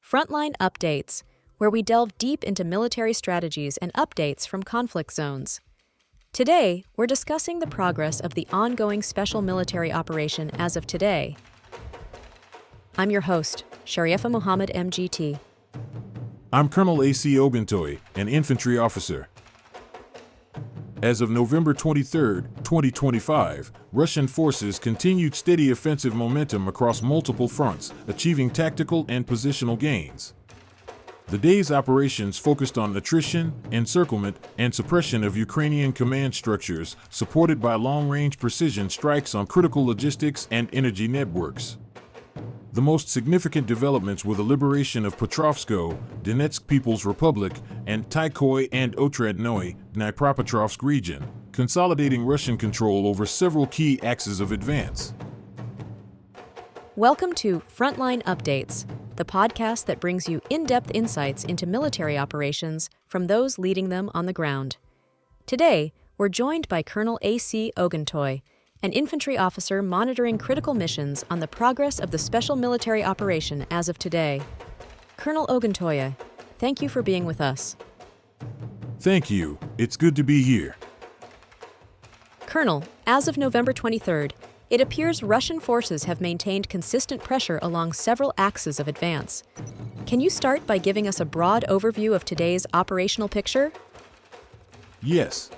Frontline Updates, where we delve deep into military strategies and updates from conflict zones. Today, we're discussing the progress of the ongoing special military operation as of today. I'm your host, Sharifa Muhammad MGT. I'm Colonel AUC Oguntoye, an Infantry Officer. As of November 23, 2025, Russian forces continued steady offensive momentum across multiple fronts, achieving tactical and positional gains. The day's operations focused on attrition, encirclement, and suppression of Ukrainian command structures, supported by long-range precision strikes on critical logistics and energy networks. The most significant developments were the liberation of Petrovskoe, Donetsk People's Republic, and Tikhoye and Otradnoye, Dnipropetrovsk region, consolidating Russian control over several key axes of advance. Welcome to Frontline Updates, the podcast that brings you in-depth insights into military operations from those leading them on the ground. Today, we're joined by Colonel AUC Oguntoye, an infantry officer monitoring critical missions on the progress of the special military operation as of today. Colonel Oguntoye, thank you for being with us. Thank you. It's good to be here. Colonel, as of November 23rd, it appears Russian forces have maintained consistent pressure along several axes of advance. Can you start by giving us a broad overview of today's operational picture? Yes.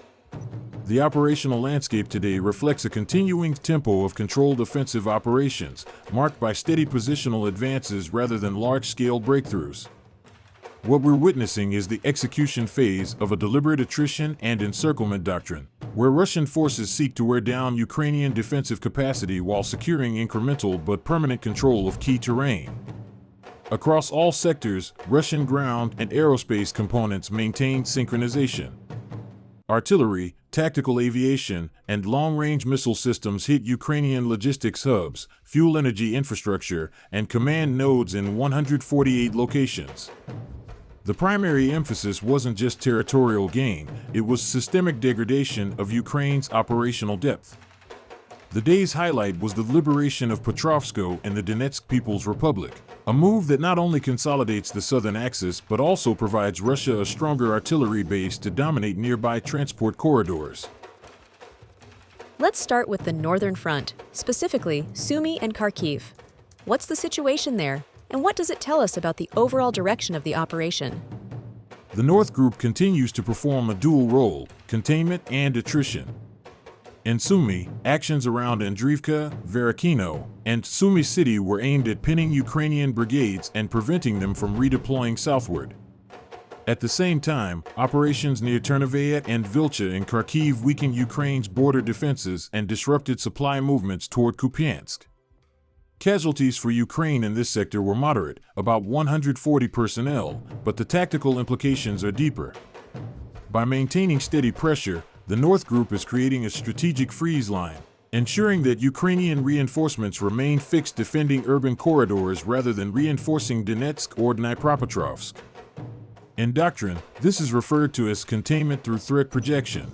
The operational landscape today reflects a continuing tempo of controlled offensive operations, marked by steady positional advances rather than large-scale breakthroughs. What we're witnessing is the execution phase of a deliberate attrition and encirclement doctrine, where Russian forces seek to wear down Ukrainian defensive capacity while securing incremental but permanent control of key terrain. Across all sectors, Russian ground and aerospace components maintain synchronization. Artillery, tactical aviation, and long-range missile systems hit Ukrainian logistics hubs, fuel energy infrastructure, and command nodes in 148 locations. The primary emphasis wasn't just territorial gain, it was systemic degradation of Ukraine's operational depth. The day's highlight was the liberation of Petrovskoe and the Donetsk People's Republic, a move that not only consolidates the southern axis but also provides Russia a stronger artillery base to dominate nearby transport corridors. Let's start with the northern front, specifically Sumy and Kharkiv. What's the situation there, and what does it tell us about the overall direction of the operation? The North Group continues to perform a dual role, containment and attrition. In Sumy, actions around Andriivka, Verikino, and Sumy City were aimed at pinning Ukrainian brigades and preventing them from redeploying southward. At the same time, operations near Ternivaya and Vilcha in Kharkiv weakened Ukraine's border defenses and disrupted supply movements toward Kupiansk. Casualties for Ukraine in this sector were moderate, about 140 personnel, but the tactical implications are deeper. By maintaining steady pressure, the North Group is creating a strategic freeze line, ensuring that Ukrainian reinforcements remain fixed defending urban corridors rather than reinforcing Donetsk or Dnipropetrovsk. In doctrine, this is referred to as containment through threat projection.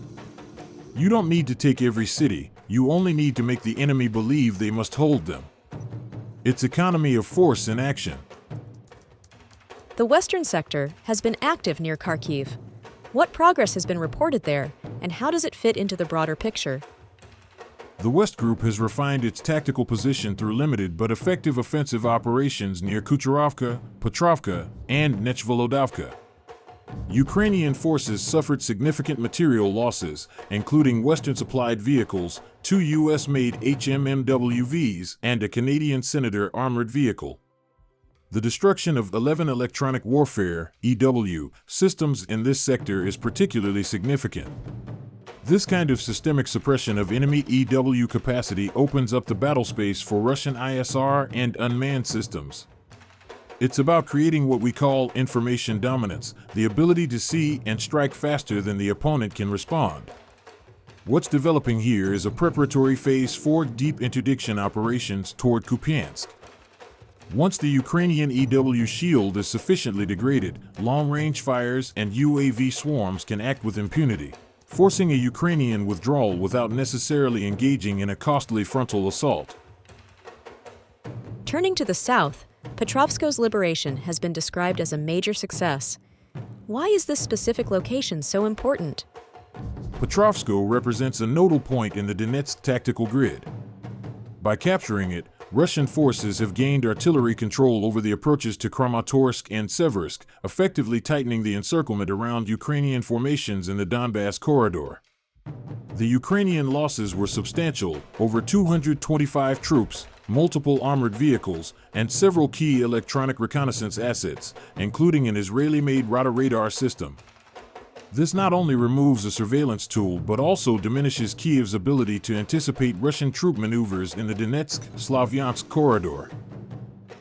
You don't need to take every city, you only need to make the enemy believe they must hold them. It's economy of force in action. The western sector has been active near Kharkiv. What progress has been reported there, and how does it fit into the broader picture? The West Group has refined its tactical position through limited but effective offensive operations near Kucherovka, Petrovka, and Nechvolodovka. Ukrainian forces suffered significant material losses, including Western-supplied vehicles, 2 U.S.-made HMMWVs, and a Canadian Senator armored vehicle. The destruction of 11 electronic warfare (EW) systems in this sector is particularly significant. This kind of systemic suppression of enemy EW capacity opens up the battle space for Russian ISR and unmanned systems. It's about creating what we call information dominance, the ability to see and strike faster than the opponent can respond. What's developing here is a preparatory phase for deep interdiction operations toward Kupiansk. Once the Ukrainian EW shield is sufficiently degraded, long-range fires and UAV swarms can act with impunity, forcing a Ukrainian withdrawal without necessarily engaging in a costly frontal assault. Turning to the south, Petrovskoe's liberation has been described as a major success. Why is this specific location so important? Petrovskoe represents a nodal point in the Donetsk tactical grid. By capturing it, Russian forces have gained artillery control over the approaches to Kramatorsk and Seversk, effectively tightening the encirclement around Ukrainian formations in the Donbass corridor. The Ukrainian losses were substantial: over 225 troops, multiple armored vehicles, and several key electronic reconnaissance assets, including an Israeli-made radar system. This not only removes a surveillance tool but also diminishes Kyiv's ability to anticipate Russian troop maneuvers in the Donetsk-Slavyansk corridor.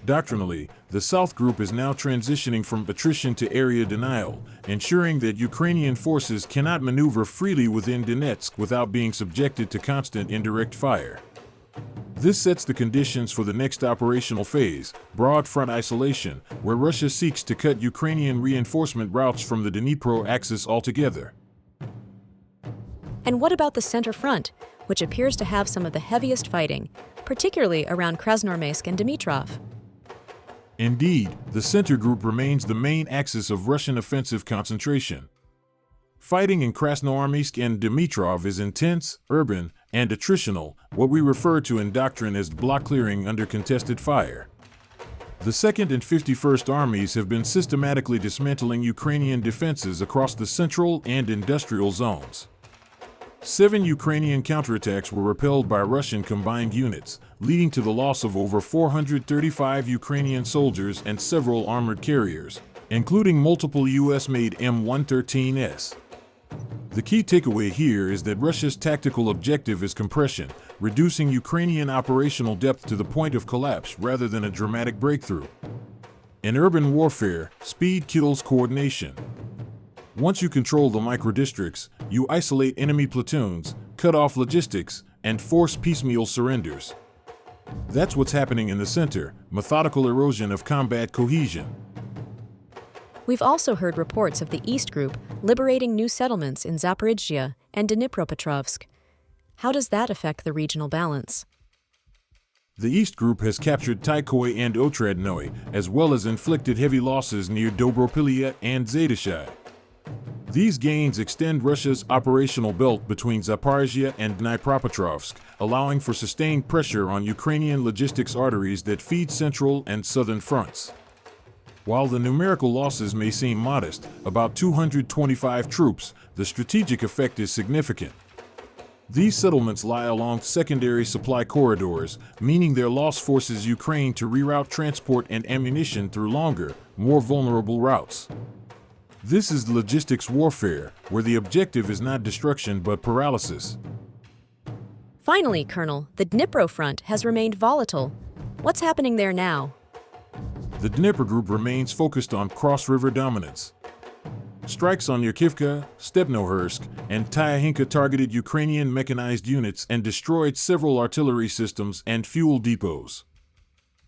Doctrinally, the South Group is now transitioning from attrition to area denial, ensuring that Ukrainian forces cannot maneuver freely within Donetsk without being subjected to constant indirect fire. This sets the conditions for the next operational phase, broad front isolation, where Russia seeks to cut Ukrainian reinforcement routes from the Dnipro axis altogether. And what about the center front, which appears to have some of the heaviest fighting, particularly around Krasnoarmeysk and Dmitrov? Indeed, the center group remains the main axis of Russian offensive concentration. Fighting in Krasnoarmeysk and Dmitrov is intense, urban, and attritional, what we refer to in doctrine as block clearing under contested fire. The 2nd and 51st Armies have been systematically dismantling Ukrainian defenses across the central and industrial zones. 7 Ukrainian counterattacks were repelled by Russian combined units, leading to the loss of over 435 Ukrainian soldiers and several armored carriers, including multiple US-made M113s. The key takeaway here is that Russia's tactical objective is compression, reducing Ukrainian operational depth to the point of collapse rather than a dramatic breakthrough. In urban warfare, speed kills coordination. Once you control the microdistricts, you isolate enemy platoons, cut off logistics, and force piecemeal surrenders. That's what's happening in the center: methodical erosion of combat cohesion. We've also heard reports of the East Group liberating new settlements in Zaporizhzhia and Dnipropetrovsk. How does that affect the regional balance? The East Group has captured Tikhoye and Otradnoye, as well as inflicted heavy losses near Dobropilya and Zatyshye. These gains extend Russia's operational belt between Zaporizhzhia and Dnipropetrovsk, allowing for sustained pressure on Ukrainian logistics arteries that feed central and southern fronts. While the numerical losses may seem modest, about 225 troops, the strategic effect is significant. These settlements lie along secondary supply corridors, meaning their loss forces Ukraine to reroute transport and ammunition through longer, more vulnerable routes. This is logistics warfare, where the objective is not destruction but paralysis. Finally, Colonel, the Dnipro front has remained volatile. What's happening there now? The Dnipro Group remains focused on cross-river dominance. Strikes on Yerkivka, Stepnohursk, and Tyahinka targeted Ukrainian mechanized units and destroyed several artillery systems and fuel depots.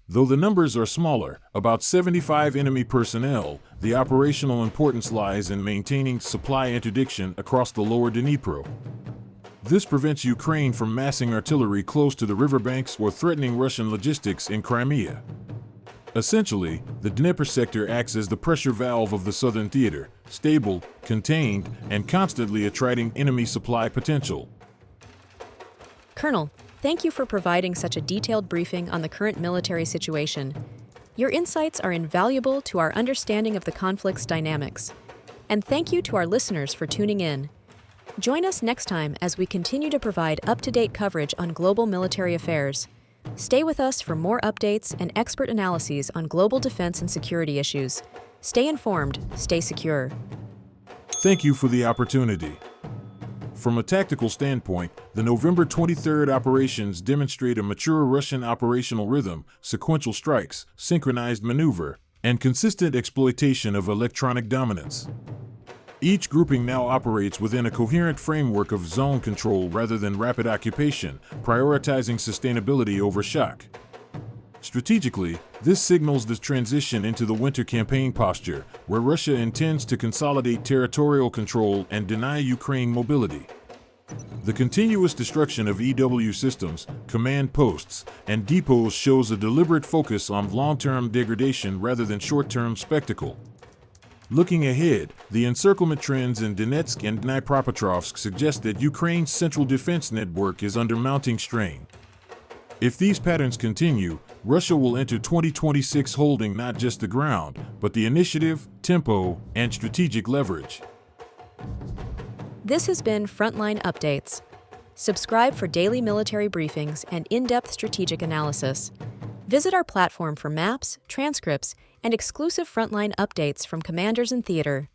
Though the numbers are smaller, about 75 enemy personnel, the operational importance lies in maintaining supply interdiction across the lower Dnipro. This prevents Ukraine from massing artillery close to the riverbanks or threatening Russian logistics in Crimea. Essentially, the Dnipro sector acts as the pressure valve of the southern theater, stable, contained, and constantly attriting enemy supply potential. Colonel, thank you for providing such a detailed briefing on the current military situation. Your insights are invaluable to our understanding of the conflict's dynamics. And thank you to our listeners for tuning in. Join us next time as we continue to provide up-to-date coverage on global military affairs. Stay with us for more updates and expert analyses on global defense and security issues. Stay informed, stay secure. Thank you for the opportunity. From a tactical standpoint, the November 23rd operations demonstrate a mature Russian operational rhythm, sequential strikes, synchronized maneuver, and consistent exploitation of electronic dominance. Each grouping now operates within a coherent framework of zone control rather than rapid occupation, prioritizing sustainability over shock. Strategically, this signals the transition into the winter campaign posture, where Russia intends to consolidate territorial control and deny Ukraine mobility. The continuous destruction of EW systems, command posts, and depots shows a deliberate focus on long-term degradation rather than short-term spectacle. Looking ahead, the encirclement trends in Donetsk and Dnipropetrovsk suggest that Ukraine's central defense network is under mounting strain. If these patterns continue, Russia will enter 2026 holding not just the ground, but the initiative, tempo, and strategic leverage. This has been Frontline Updates. Subscribe for daily military briefings and in-depth strategic analysis. Visit our platform for maps, transcripts, and exclusive Frontline updates from commanders in theater.